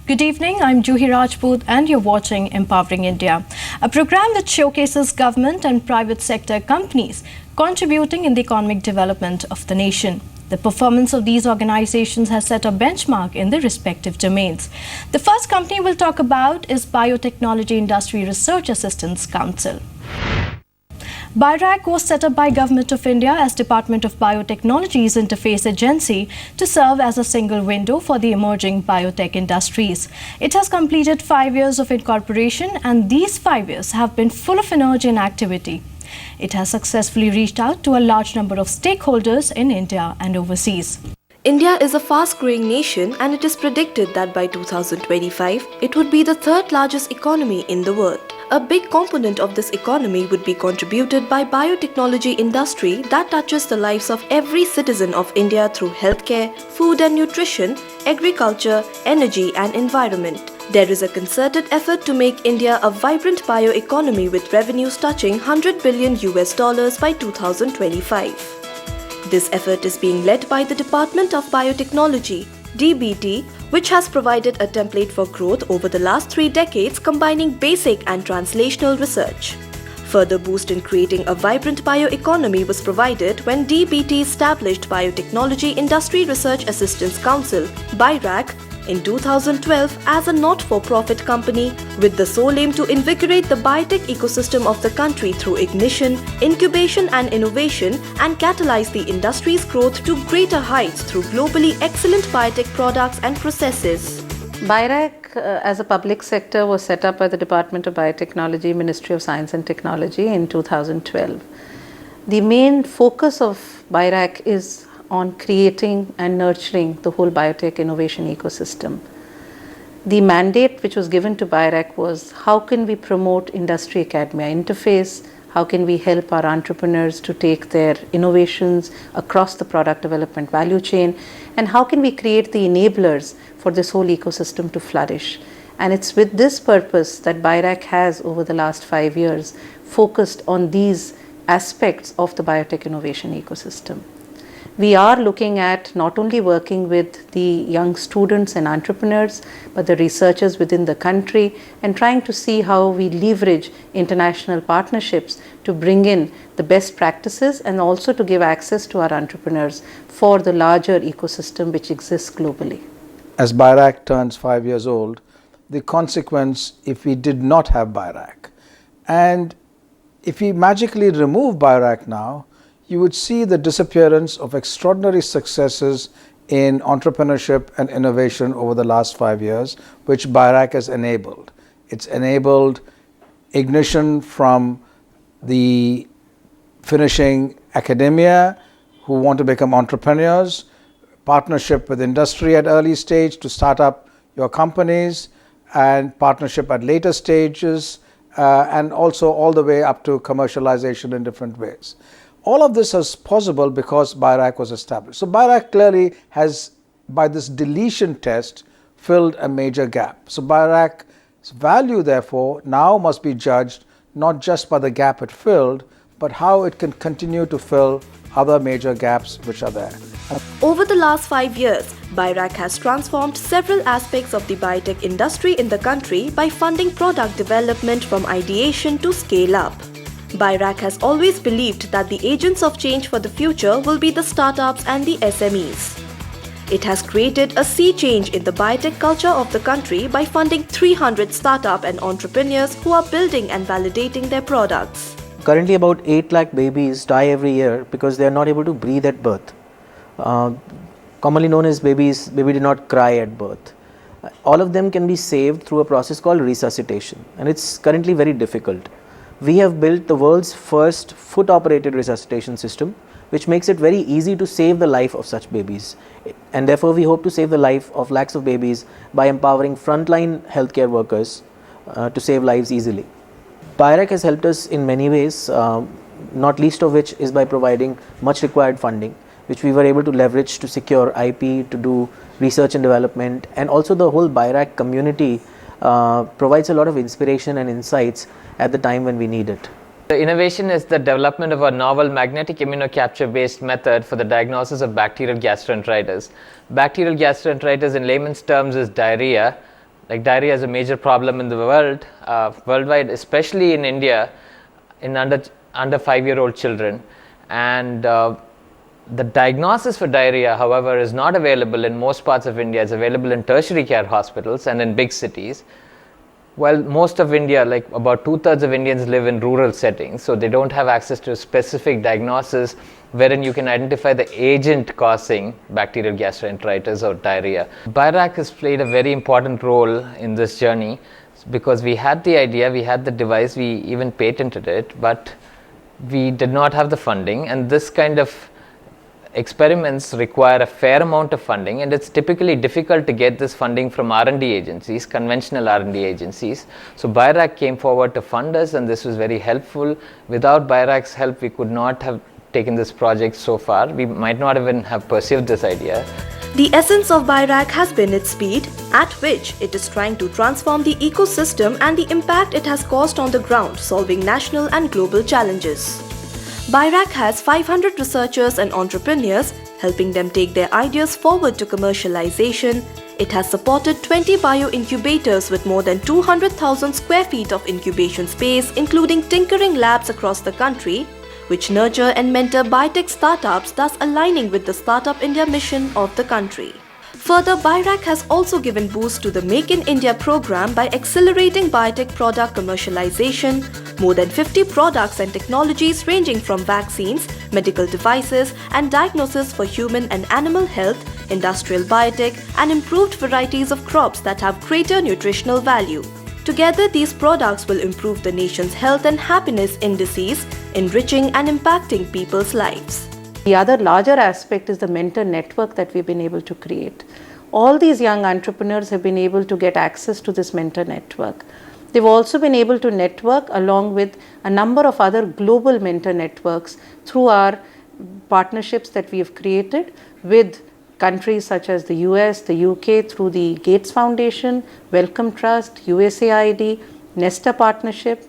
Good evening, I'm Juhi Rajput and you're watching Empowering India, a program that showcases government and private sector companies contributing in the economic development of the nation. The performance of these organizations has set a benchmark in their respective domains. The first company we'll talk about is Biotechnology Industry Research Assistance Council. BIRAC was set up by Government of India as Department of Biotechnology's interface agency to serve as a single window for the emerging biotech industries. It has completed 5 years of incorporation and these 5 years have been full of energy and activity. It has successfully reached out to a large number of stakeholders in India and overseas. India is a fast-growing nation and it is predicted that by 2025, it would be the third largest economy in the world. A big component of this economy would be contributed by biotechnology industry that touches the lives of every citizen of India through healthcare, food and nutrition, agriculture, energy and environment. There is a concerted effort to make India a vibrant bioeconomy with revenues touching $100 billion by 2025. This effort is being led by the Department of Biotechnology, DBT, which has provided a template for growth over the last 3 decades combining basic and translational research. Further boost in creating a vibrant bioeconomy was provided when DBT established Biotechnology Industry Research Assistance Council, BIRAC, in 2012 as a not-for-profit company with the sole aim to invigorate the biotech ecosystem of the country through ignition, incubation and innovation and catalyze the industry's growth to greater heights through globally excellent biotech products and processes. BIRAC as a public sector was set up by the Department of Biotechnology, Ministry of Science and Technology in 2012. The main focus of BIRAC is on creating and nurturing the whole biotech innovation ecosystem. The mandate which was given to BIRAC was how can we promote industry academia interface, how can we help our entrepreneurs to take their innovations across the product development value chain, and how can we create the enablers for this whole ecosystem to flourish. And it's with this purpose that BIRAC has over the last 5 years focused on these aspects of the biotech innovation ecosystem. We are looking at not only working with the young students and entrepreneurs, but the researchers within the country and trying to see how we leverage international partnerships to bring in the best practices and also to give access to our entrepreneurs for the larger ecosystem which exists globally. As BIRAC turns 5 years old, the consequence if we did not have BIRAC, and if we magically remove BIRAC now, you would see the disappearance of extraordinary successes in entrepreneurship and innovation over the last 5 years, which BIRAC has enabled. It's enabled ignition from the finishing academia who want to become entrepreneurs, partnership with industry at early stage to start up your companies, and partnership at later stages, and also all the way up to commercialization in different ways. All of this is possible because BIRAC was established. So BIRAC clearly has, by this deletion test, filled a major gap. So BIRAC's value, therefore, now must be judged not just by the gap it filled, but how it can continue to fill other major gaps which are there. Over the last 5 years, BIRAC has transformed several aspects of the biotech industry in the country by funding product development from ideation to scale up. BIRAC has always believed that the agents of change for the future will be the startups and the SMEs. It has created a sea change in the biotech culture of the country by funding 300 startup and entrepreneurs who are building and validating their products. Currently about 8 lakh babies die every year because they are not able to breathe at birth. Commonly known as baby did not cry at birth. All of them can be saved through a process called resuscitation, and it's currently very difficult. We have built the world's first foot-operated resuscitation system, which makes it very easy to save the life of such babies. And therefore, we hope to save the life of lakhs of babies by empowering frontline healthcare workers to save lives easily. BIRAC has helped us in many ways, not least of which is by providing much required funding, which we were able to leverage to secure IP, to do research and development, and also the whole BIRAC community provides a lot of inspiration and insights at the time when we need it. The innovation is the development of a novel magnetic immunocapture based method for the diagnosis of bacterial gastroenteritis. Bacterial gastroenteritis in layman's terms is diarrhea, Like diarrhea is a major problem in the world, worldwide, especially in India, in under 5-year-old children. And the diagnosis for diarrhea, however, is not available in most parts of India. It's available in tertiary care hospitals and in big cities. Well, most of India, like about 2/3 of Indians, live in rural settings, so they don't have access to a specific diagnosis wherein you can identify the agent causing bacterial gastroenteritis or diarrhea. BIRAC has played a very important role in this journey because we had the idea, we had the device, we even patented it, but we did not have the funding, and this kind of experiments require a fair amount of funding, and it's typically difficult to get this funding from R&D agencies, conventional R&D agencies. So BIRAC came forward to fund us, and this was very helpful. Without BIRAC's help, we could not have taken this project so far. We might not even have pursued this idea. The essence of BIRAC has been its speed, at which it is trying to transform the ecosystem and the impact it has caused on the ground, solving national and global challenges. BIRAC has 500 researchers and entrepreneurs, helping them take their ideas forward to commercialization. It has supported 20 bio-incubators with more than 200,000 square feet of incubation space, including tinkering labs across the country, which nurture and mentor biotech startups, thus aligning with the Startup India mission of the country. Further, BIRAC has also given boost to the Make in India program by accelerating biotech product commercialization. More than 50 products and technologies ranging from vaccines, medical devices, and diagnosis for human and animal health, industrial biotech, and improved varieties of crops that have greater nutritional value. Together, these products will improve the nation's health and happiness indices, enriching and impacting people's lives. The other larger aspect is the mentor network that we've been able to create. All these young entrepreneurs have been able to get access to this mentor network. They've also been able to network along with a number of other global mentor networks through our partnerships that we have created with countries such as the US, the UK through the Gates Foundation, Wellcome Trust, USAID, Nesta partnership.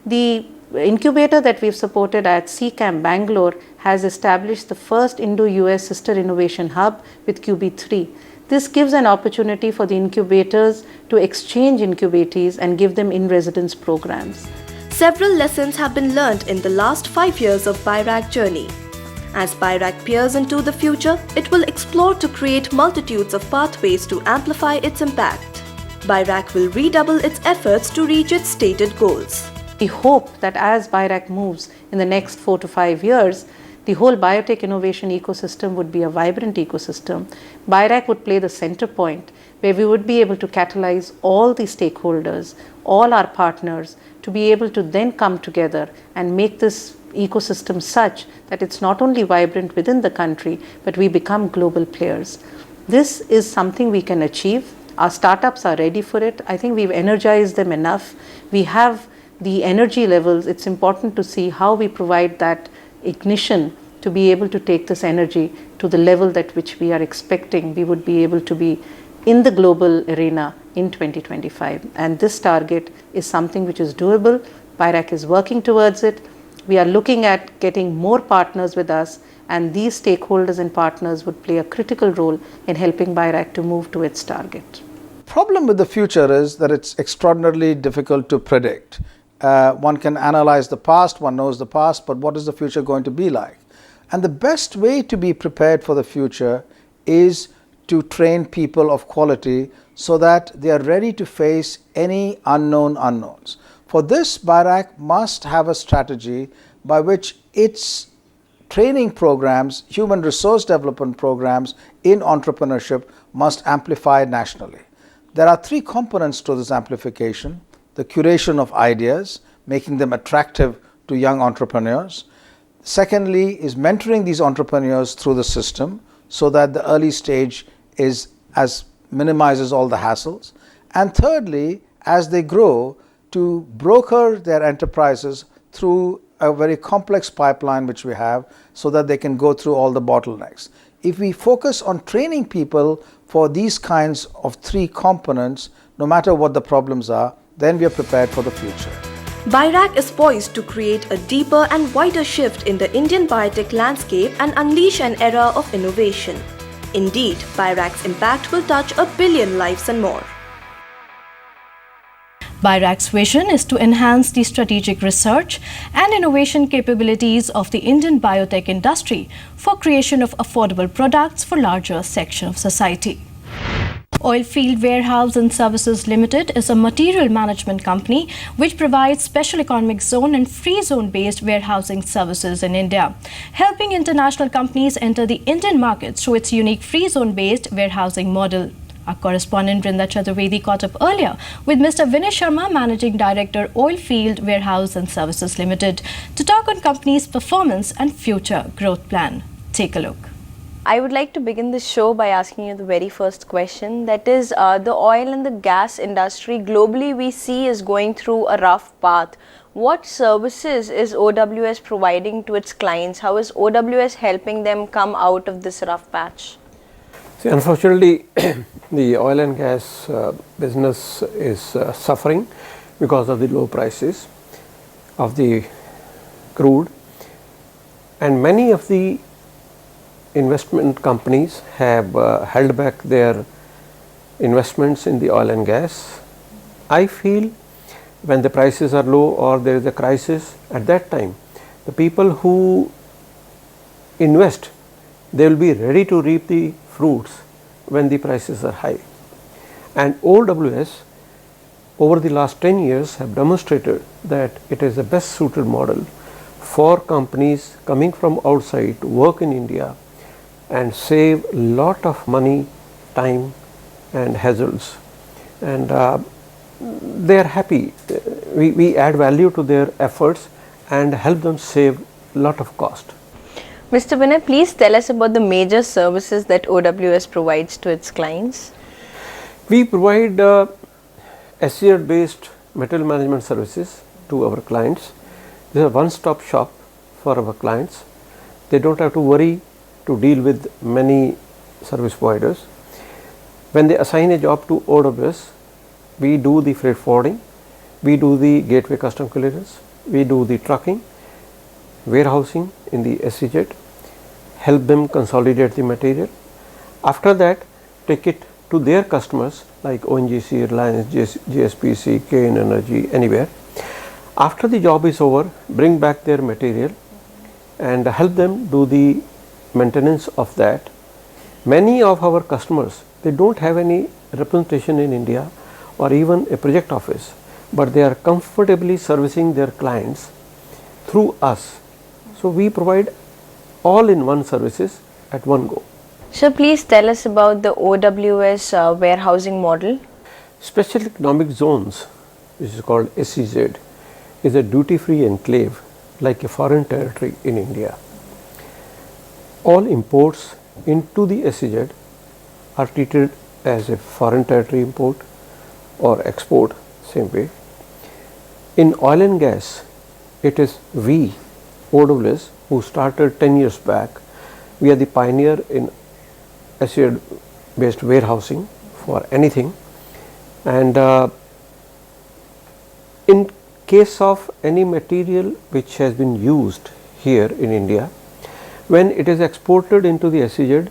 The incubator that we've supported at CCAM Bangalore has established the first Indo-US Sister Innovation Hub with QB3. This gives an opportunity for the incubators to exchange incubatees and give them in-residence programs. Several lessons have been learned in the last 5 years of BIRAC journey. As BIRAC peers into the future, it will explore to create multitudes of pathways to amplify its impact. BIRAC will redouble its efforts to reach its stated goals. We hope that as BIRAC moves in the next 4 to 5 years, the whole biotech innovation ecosystem would be a vibrant ecosystem. BIRAC would play the center point where we would be able to catalyze all the stakeholders, all our partners, to be able to then come together and make this ecosystem such that it's not only vibrant within the country, but we become global players. This is something we can achieve. Our startups are ready for it. I think we've energized them enough. We have the energy levels. It's important to see how we provide that ignition to be able to take this energy to the level that which we are expecting we would be able to be in the global arena in 2025. And this target is something which is doable. BIRAC is working towards it. We are looking at getting more partners with us, and these stakeholders and partners would play a critical role in helping BIRAC to move to its target. Problem with the future is that it's extraordinarily difficult to predict. One can analyze the past, one knows the past, but what is the future going to be like? And the best way to be prepared for the future is to train people of quality so that they are ready to face any unknown unknowns. For this, BIRAC must have a strategy by which its training programs, human resource development programs in entrepreneurship must amplify nationally. There are 3 components to this amplification: the curation of ideas, making them attractive to young entrepreneurs. Secondly is mentoring these entrepreneurs through the system so that the early stage is minimizes all the hassles. And thirdly, as they grow, to broker their enterprises through a very complex pipeline which we have so that they can go through all the bottlenecks. If we focus on training people for these kinds of 3 components, no matter what the problems are, then we are prepared for the future. BIRAC is poised to create a deeper and wider shift in the Indian biotech landscape and unleash an era of innovation. Indeed, BIRAC's impact will touch 1 billion lives and more. BIRAC's vision is to enhance the strategic research and innovation capabilities of the Indian biotech industry for creation of affordable products for larger section of society. Oilfield Warehouse and Services Limited is a material management company which provides special economic zone and free zone based warehousing services in India, helping international companies enter the Indian market through its unique free zone based warehousing model. Our correspondent Brinda Chaturvedi caught up earlier with Mr. Vinay Sharma, Managing Director, Oilfield Warehouse and Services Limited, to talk on company's performance and future growth plan. Take a look. I would like to begin this show by asking you the very first question, that is, the oil and the gas industry globally we see is going through a rough path. What services is OWS providing to its clients? How is OWS helping them come out of this rough patch? See, unfortunately, the oil and gas business is suffering because of the low prices of the crude, and many of the investment companies have held back their investments in the oil and gas. I feel when the prices are low or there is a crisis, at that time the people who invest, they will be ready to reap the fruits when the prices are high. And OWS over the last 10 years have demonstrated that it is the best suited model for companies coming from outside to work in India and save a lot of money, time and hassles, and they are happy. We add value to their efforts and help them save a lot of cost. Mr. Vinay, please tell us about the major services that OWS provides to its clients. We provide SEZ based material management services to our clients. This is a one-stop shop for our clients. They don't have to worry to deal with many service providers. When they assign a job to OWS, we do the freight forwarding, we do the gateway custom clearance, we do the trucking, warehousing in the SEZ, help them consolidate the material. After that, take it to their customers like ONGC, Reliance, GSPC, KN Energy, anywhere. After the job is over, bring back their material and help them do the maintenance of that. Many of our customers, they don't have any representation in India or even a project office, but they are comfortably servicing their clients through us. So we provide all-in-one services at one go. So please tell us about the OWS warehousing model. Special economic zones, which is called SEZ, is a duty-free enclave like a foreign territory in India. All imports into the SEZ are treated as a foreign territory import or export, same way. In oil and gas, it is we, OWS, who started 10 years back. We are the pioneer in SEZ based warehousing for anything, and in case of any material which has been used here in India, when it is exported into the SEZ,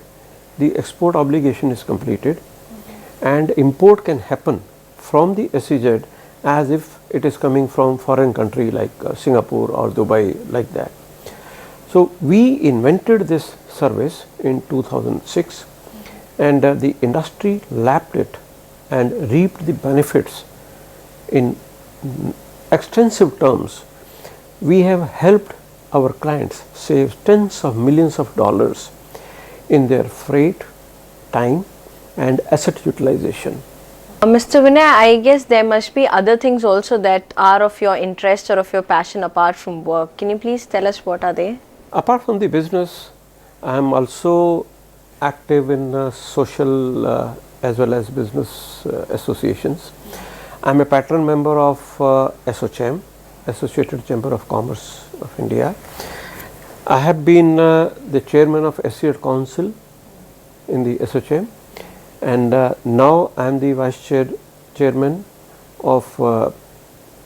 the export obligation is completed and import can happen from the SEZ as if it is coming from foreign country like Singapore or Dubai, like that. So we invented this service in 2006, and the industry lapped it and reaped the benefits in extensive terms. We have helped our clients save tens of millions of dollars in their freight, time and asset utilization. Mr. Vinay, I guess there must be other things also that are of your interest or of your passion apart from work. Can you please tell us what are they? Apart from the business, I am also active in social as well as business associations. I am a patron member of ASSOCHAM, Associated Chamber of Commerce of India. I have been the chairman of SEZ Council in the ASSOCHAM, and now I am the vice chairman of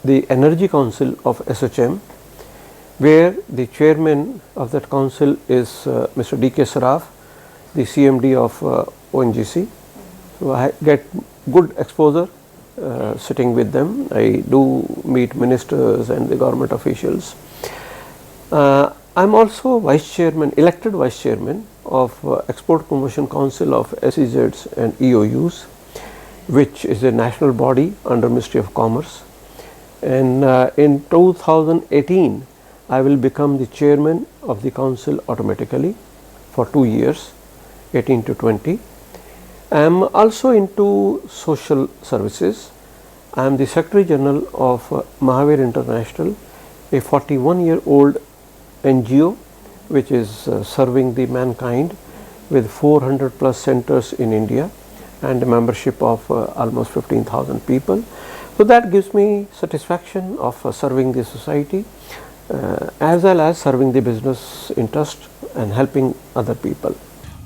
the Energy Council of ASSOCHAM, where the chairman of that council is Mr. D.K. Saraf, the CMD of ONGC. So I get good exposure sitting with them. I do meet ministers and the government officials. I am also vice chairman, elected vice chairman of Export Promotion Council of SEZs and EOUs, which is a national body under Ministry of Commerce. And in 2018, I will become the chairman of the council automatically for 2 years, 18 to 20. I am also into social services. I am the Secretary General of Mahavir International, a 41-year-old NGO which is serving the mankind with 400 plus centers in India and a membership of almost 15,000 people. So that gives me satisfaction of serving the society as well as serving the business interest and helping other people.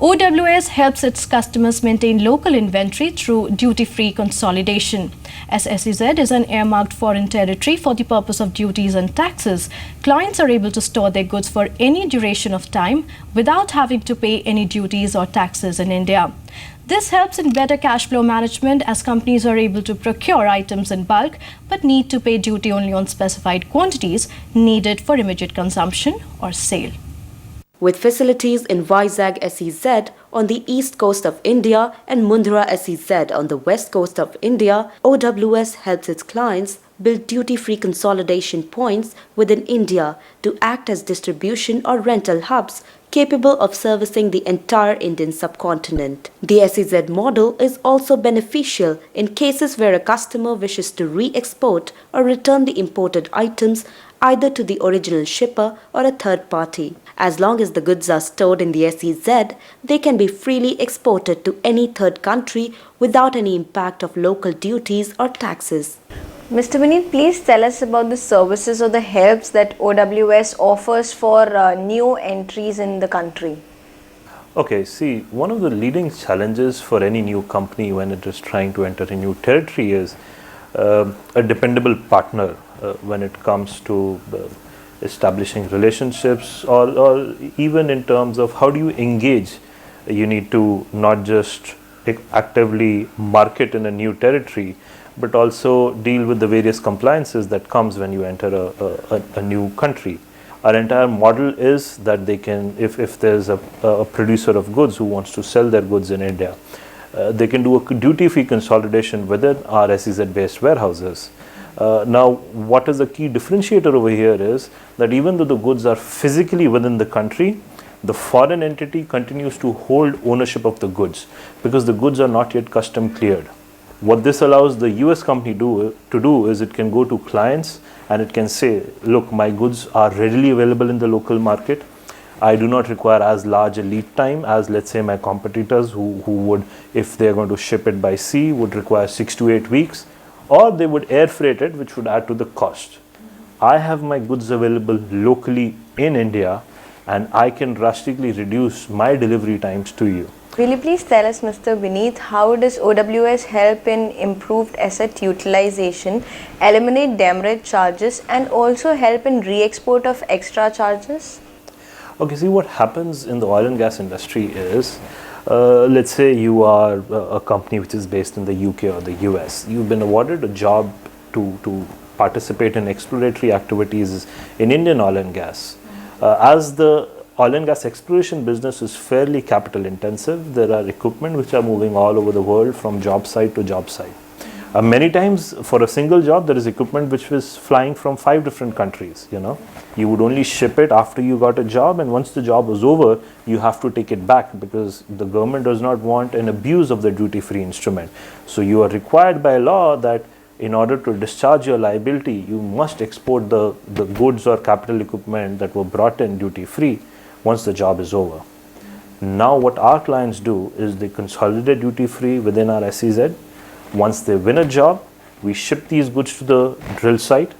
OWS helps its customers maintain local inventory through duty-free consolidation. As SEZ is an earmarked foreign territory for the purpose of duties and taxes, clients are able to store their goods for any duration of time without having to pay any duties or taxes in India. This helps in better cash flow management as companies are able to procure items in bulk but need to pay duty only on specified quantities needed for immediate consumption or sale. With facilities in Vizag SEZ on the east coast of India and Mundra SEZ on the west coast of India, OWS helps its clients build duty-free consolidation points within India to act as distribution or rental hubs capable of servicing the entire Indian subcontinent. The SEZ model is also beneficial in cases where a customer wishes to re-export or return the imported items either to the original shipper or a third party. As long as the goods are stored in the SEZ, they can be freely exported to any third country without any impact of local duties or taxes. Mr. Vineet, please tell us about the services or the helps that OWS offers for new entries in the country. Okay, see, one of the leading challenges for any new company when it is trying to enter a new territory is a dependable partner when it comes to establishing relationships or even in terms of how do you engage. You need to not just actively market in a new territory, but also deal with the various compliances that comes when you enter a new country. Our entire model is that they can, if there's a producer of goods who wants to sell their goods in India, they can do a duty-free consolidation within our SEZ-based warehouses. Now, what is the key differentiator over here is that even though the goods are physically within the country, the foreign entity continues to hold ownership of the goods because the goods are not yet custom cleared. What this allows the US company to do is it can go to clients and it can say, look, my goods are readily available in the local market. I do not require as large a lead time as, let's say, my competitors who would, if they're going to ship it by sea, would require 6 to 8 weeks, or they would air freight it, which would add to the cost. I have my goods available locally in India and I can drastically reduce my delivery times to you. Will you please tell us, Mr. Vineet, how does OWS help in improved asset utilization, eliminate demurrage charges and also help in re-export of extra charges? Okay, see what happens in the oil and gas industry is, let's say you are a company which is based in the UK or the US. You've been awarded a job to participate in exploratory activities in Indian oil and gas. As the oil and gas exploration business is fairly capital intensive, there are equipment which are moving all over the world from job site to job site. Many times for a single job there is equipment which was flying from 5 different countries, you know. You would only ship it after you got a job, and once the job was over you have to take it back because the government does not want an abuse of the duty-free instrument. So you are required by law that in order to discharge your liability you must export the goods or capital equipment that were brought in duty-free once the job is over. Now what our clients do is they consolidate duty-free within our SEZ. Once they win a job, we ship these goods to the drill site.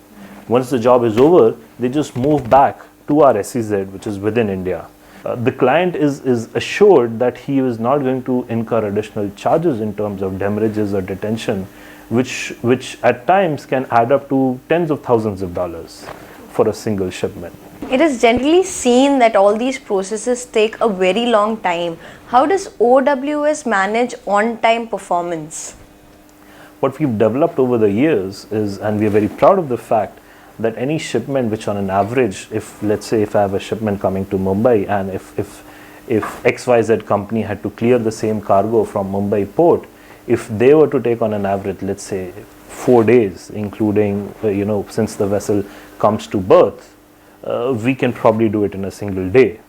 Once the job is over, they just move back to our SEZ, which is within India. The client is assured that he is not going to incur additional charges in terms of demurrages or detention, which at times can add up to tens of thousands of dollars for a single shipment. It is generally seen that all these processes take a very long time. How does OWS manage on-time performance? what we've developed over the years is, and we're very proud of the fact, that any shipment which on an average, if let's say if I have a shipment coming to Mumbai, and if XYZ company had to clear the same cargo from Mumbai port, if they were to take on an average, let's say 4 days, including since the vessel comes to berth, we can probably do it in a single day.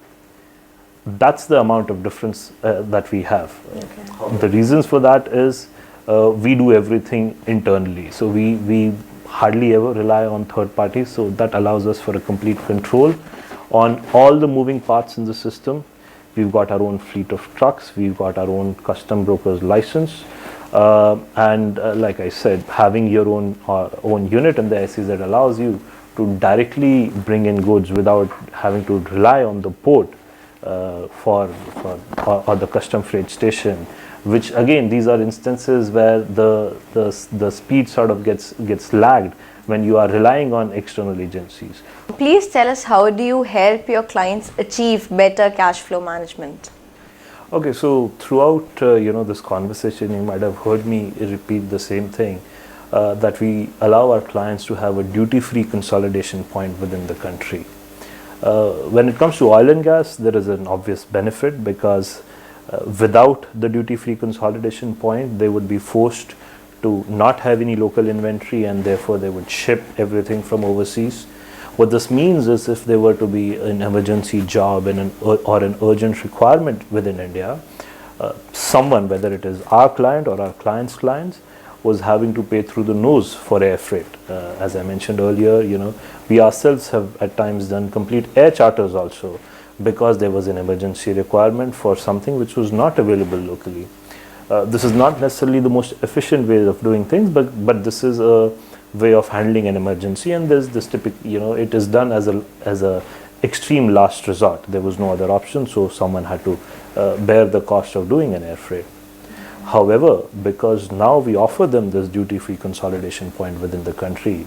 That's the amount of difference that we have. Okay. The reasons for that is we do everything internally, so we hardly ever rely on third parties, so that allows us for a complete control on all the moving parts in the system. We've got our own fleet of trucks, we've got our own custom broker's license, and like I said, having your own unit in the SEZ allows you to directly bring in goods without having to rely on the port or the custom freight station, which again, these are instances where the speed sort of gets lagged when you are relying on external agencies. Please tell us, how do you help your clients achieve better cash flow management? Okay, so throughout this conversation, you might have heard me repeat the same thing, that we allow our clients to have a duty-free consolidation point within the country. When it comes to oil and gas, there is an obvious benefit, because without the duty-free consolidation point, they would be forced to not have any local inventory, and therefore they would ship everything from overseas. What this means is, if there were to be an emergency job or an urgent requirement within India, someone, whether it is our client or our client's clients, was having to pay through the nose for air freight. As I mentioned earlier, we ourselves have at times done complete air charters also, because there was an emergency requirement for something which was not available locally. This is not necessarily the most efficient way of doing things, but this is a way of handling an emergency, and there's this typical, it is done as a extreme last resort. There was no other option, so someone had to bear the cost of doing an air freight. However, because now we offer them this duty-free consolidation point within the country,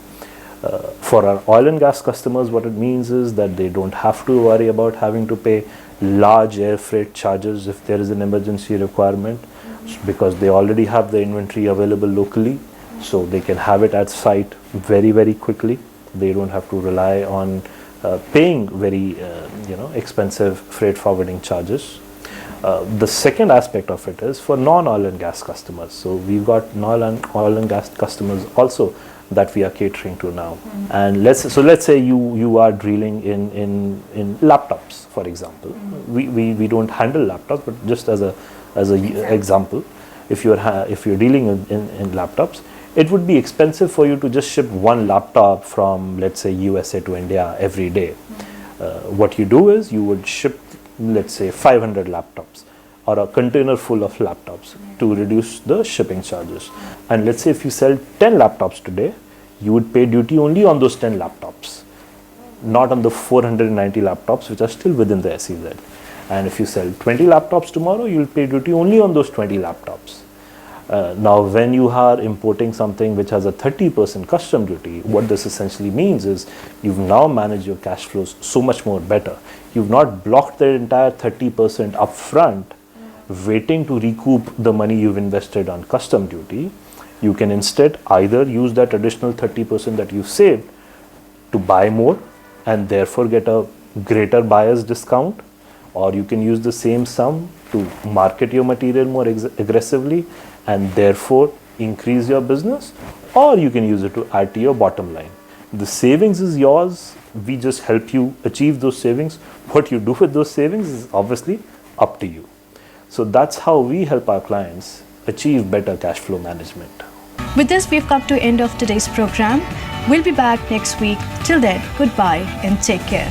for our oil and gas customers, what it means is that they don't have to worry about having to pay large air freight charges if there is an emergency requirement, because they already have the inventory available locally, so they can have it at site very, very quickly. They don't have to rely on paying very expensive freight forwarding charges. The second aspect of it is for non-oil and gas customers. So we've got non-oil and gas customers also that we are catering to now. And let's say you are dealing in laptops, for example. We don't handle laptops, but just as a example, if you're dealing in laptops, it would be expensive for you to just ship one laptop from, let's say, USA to India every day. What you do is you would ship, let's say, 500 laptops or a container full of laptops to reduce the shipping charges. And let's say if you sell 10 laptops today, you would pay duty only on those 10 laptops, not on the 490 laptops which are still within the SEZ. And if you sell 20 laptops tomorrow, you will pay duty only on those 20 laptops. Now, when you are importing something which has a 30% custom duty, what this essentially means is you've now managed your cash flows so much more better. You've not blocked the entire 30% upfront, waiting to recoup the money you've invested on custom duty. You can instead either use that additional 30% that you've saved to buy more and therefore get a greater buyer's discount, or you can use the same sum to market your material more aggressively and therefore increase your business, or you can use it to add to your bottom line. The savings is yours. We just help you achieve those savings. What you do with those savings is obviously up to you. So that's how we help our clients achieve better cash flow management. With this, we've come to the end of today's program. We'll be back next week. Till then, goodbye and take care.